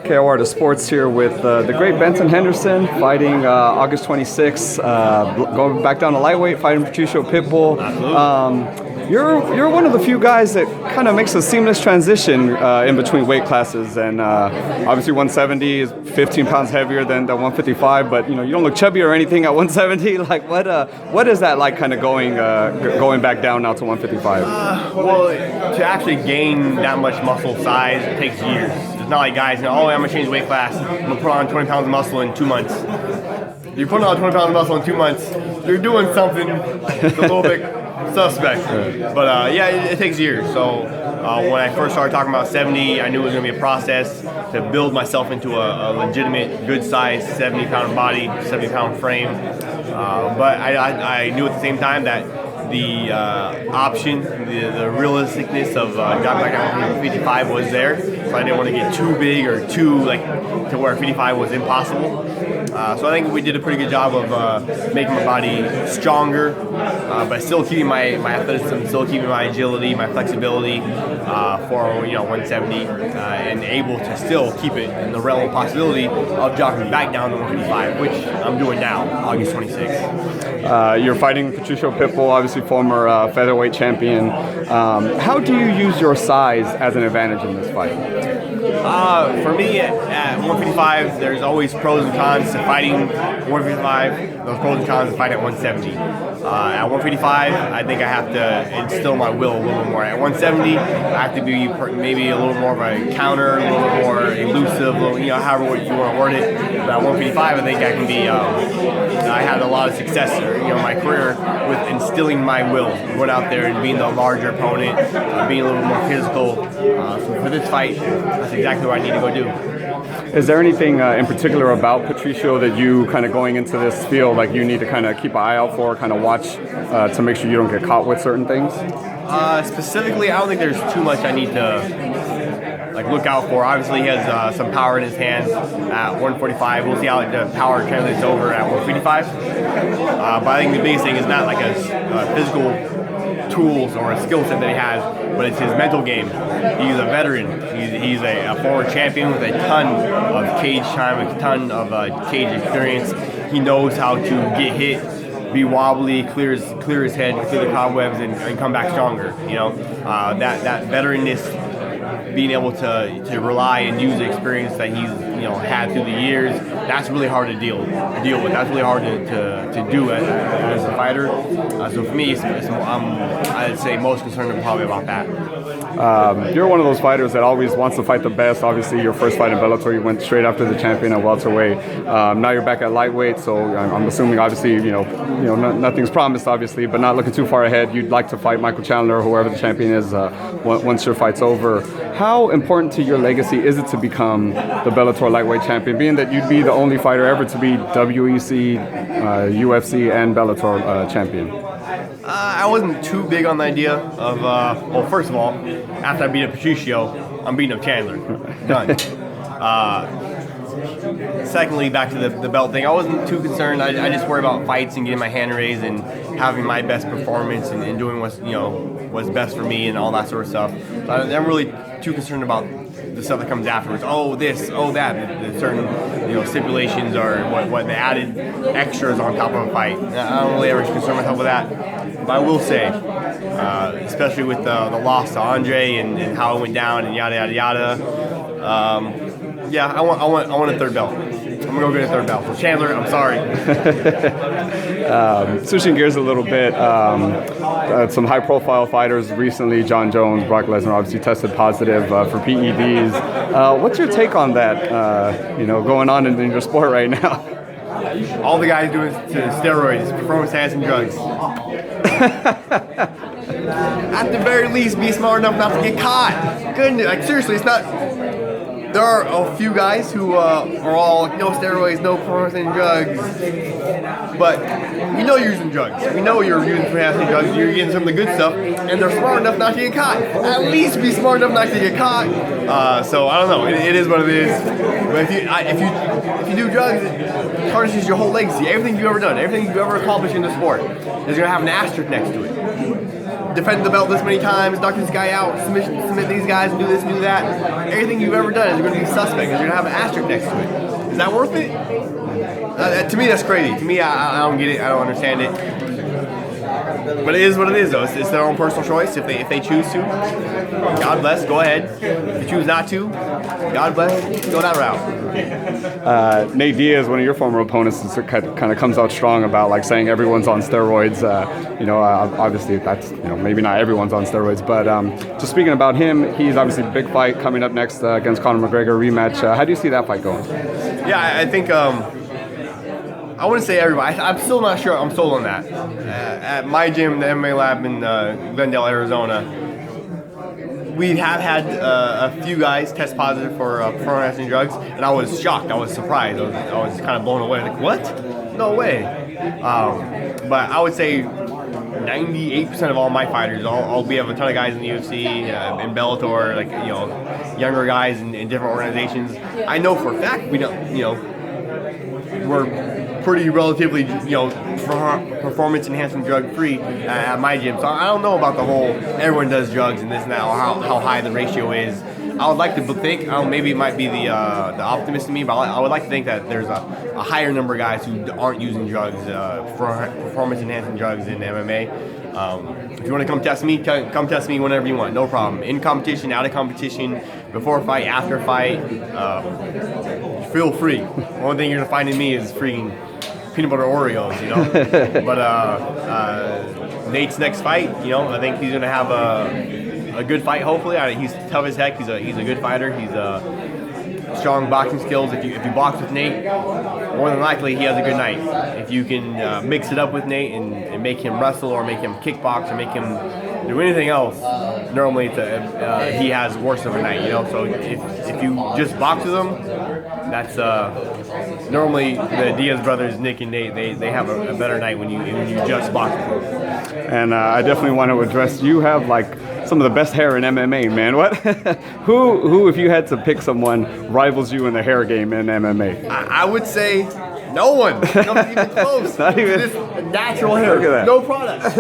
KOR to Sports here with the great Benson Henderson fighting August 26th, going back down to lightweight, fighting Patricio Pitbull. You're one of the few guys that kind of makes a seamless transition in between weight classes, and obviously 170 is 15 pounds heavier than 155, but you don't look chubby or anything at 170. Like what is that like, kind of going back down now to 155? Well, to actually gain that much muscle size, it takes years. It's not like guys, I'm gonna change weight class, I'm gonna put on 20 pounds of muscle in 2 months. You're putting on 20 pounds of muscle in 2 months, you're doing something that's a little bit suspect. But it takes years. So when I first started talking about 70, I knew it was going to be a process to build myself into a legitimate, good size 70-pound body, 70-pound frame. But I knew at the same time that the option, the realisticness of dropping back down to 55 was there. So I didn't want to get too big or too to where 55 was impossible. So I think we did a pretty good job of making my body stronger, but still keeping my athleticism, still keeping my agility, my flexibility for 170, and able to still keep it in the realm of possibility of dropping back down to 155, which I'm doing now, August 26th. You're fighting Patricio Pitbull, obviously former featherweight champion. How do you use your size as an advantage in this fight? For me, at 155, there's always pros and cons to fighting 155. Those pros and cons to fighting at 170. At 155, I think I have to instill my will a little bit more. At 170, I have to be maybe a little more of a counter, a little bit more elusive, however you want to word it. But at 155, I think I can be. I had a lot of success, my career with instilling my will, going out there and being the larger opponent, being a little more physical. So for this fight, that's exactly what I need to go do. Is there anything in particular about Patricio that you kind of going into this field, like you need to kind of keep an eye out for, kind of watch to make sure you don't get caught with certain things? Specifically, I don't think there's too much I need to look out for. Obviously, he has some power in his hands at 145. We'll see how the power translates over at 155. But I think the biggest thing is not like a physical tools or a skill set that he has, but it's his mental game. He's a veteran. He's a former champion with a ton of cage time, a ton of cage experience. He knows how to get hit, be wobbly, clear his head, clear the cobwebs, and come back stronger. That veteranness, being able to rely and use the experience that he's had through the years, that's really hard to deal with. That's really hard to do as a fighter. So for me, I'd say most concerned probably about that. You're one of those fighters that always wants to fight the best. Obviously, your first fight in Bellator, you went straight after the champion at welterweight. Now you're back at lightweight, so I'm assuming, obviously, nothing's promised, obviously, but not looking too far ahead. You'd like to fight Michael Chandler or whoever the champion is once your fight's over. How important to your legacy is it to become the Bellator lightweight champion, being that you'd be the only fighter ever to be WEC, UFC, and Bellator champion? I wasn't too big on the idea of, first of all, after I beat up Patricio, I'm beating up Chandler. Done. Secondly, back to the belt thing, I wasn't too concerned. I just worry about fights and getting my hand raised and having my best performance and doing what's best for me and all that sort of stuff. So I'm really too concerned about the stuff that comes afterwards. Oh, this, oh, that. The certain stipulations or what the added extras on top of a fight. I don't really ever concern myself with that. But I will say, especially with the loss to Andre and how it went down and yada yada yada. I want a third belt. I'm gonna go get a third belt. So Chandler, I'm sorry. Switching gears a little bit, some high-profile fighters recently, Jon Jones, Brock Lesnar, obviously tested positive for PEDs. What's your take on that? Going on in your sport right now? All the guys doing steroids, performance-enhancing drugs. At the very least, be smart enough not to get caught. Goodness, seriously, it's not. There are a few guys who are all no steroids, no performance-enhancing drugs, but you're using drugs. We know you're using performance-enhancing drugs. You're getting some of the good stuff, and they're smart enough not to get caught. At least be smart enough not to get caught. So I don't know. It is what it is. But if you do drugs, it tarnishes your whole legacy. Everything you've ever done, everything you've ever accomplished in the sport is going to have an asterisk next to it. defend the belt this many times, knock this guy out, submit these guys, and do this and do that. Everything you've ever done is going to be suspect. You're going to have an asterisk next to it. Is that worth it? To me, that's crazy. To me, I don't get it. I don't understand it. But it is what it is, though. It's their own personal choice. If they choose to, God bless, go ahead. If you choose not to, God bless, go that route. Nate Diaz, one of your former opponents, kind of comes out strong about like saying everyone's on steroids. Obviously that's maybe not everyone's on steroids, but just speaking about him, he's obviously a big fight coming up next against Conor McGregor rematch. How do you see that fight going? Yeah, I think. I wouldn't say everybody. I'm still not sure I'm sold on that. At my gym, the MMA lab in Glendale, Arizona, we have had a few guys test positive for performance-enhancing drugs, and I was shocked. I was surprised. I was kind of blown away. Like, what? No way. But I would say 98% of all my fighters, we have a ton of guys in the UFC, in Bellator, like younger guys in different organizations. I know for a fact we don't, we're pretty relatively, performance enhancing drug free at my gym. So I don't know about the whole everyone does drugs and this and that, or how high the ratio is. I would like to think, maybe it might be the optimist in me, but I would like to think that there's a higher number of guys who aren't using drugs, performance enhancing drugs in MMA. If you want to come test me, come test me whenever you want, no problem. In competition, out of competition, before fight, after fight, feel free. The only thing you're gonna find in me is freaking peanut butter Oreos, But Nate's next fight, I think he's gonna have a good fight. Hopefully, he's tough as heck. He's a good fighter. He's strong boxing skills. If you box with Nate, more than likely he has a good night. If you can mix it up with Nate and make him wrestle or make him kickbox or make him do anything else, normally he has worse of a night. So if you just box with him, that's normally the Diaz brothers, Nick and Nate. They have a better night when you just box with them. And I definitely want to address. You have like some of the best hair in MMA, man. What? who, if you had to pick someone, rivals you in the hair game in MMA? I would say no one. Not even close. Not even this natural hair. Look at that. No products.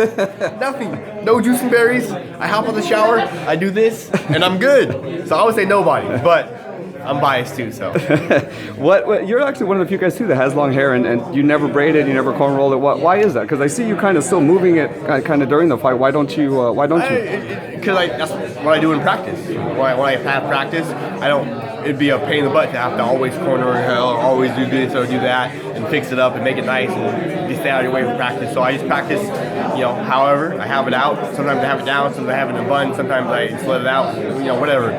Nothing. No juice and berries. I hop on the shower. I do this, and I'm good. So I would say nobody, but I'm biased too. So what? You're actually one of the few guys too that has long hair, and you never braid it, you never corn roll it. Why is that? Because I see you kind of still moving it kind of during the fight. Why don't you? Because that's what I do in practice. When I have practice, I don't. It'd be a pain in the butt to have to always corner or always do this or do that and fix it up and make it nice and just stay out of your way for practice. So I just practice, however I have it out. Sometimes I have it down, sometimes I have it in a bun, sometimes I just let it out, whatever.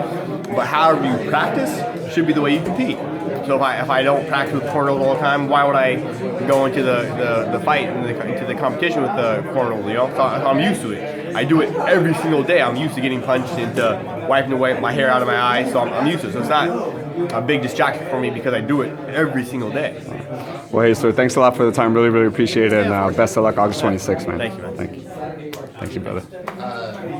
But however you practice should be the way you compete. So if I don't practice with corner roll all the time, why would I go into the fight and into the competition with the corner roll? So I'm used to it. I do it every single day. I'm used to getting punched into wiping away my hair out of my eyes, so I'm used to it. So it's not a big distraction for me because I do it every single day. Well, hey, sir, thanks a lot for the time. Really, really appreciate it. And best of luck August 26th, man. Thank you, man. Thank you. Thank you, brother.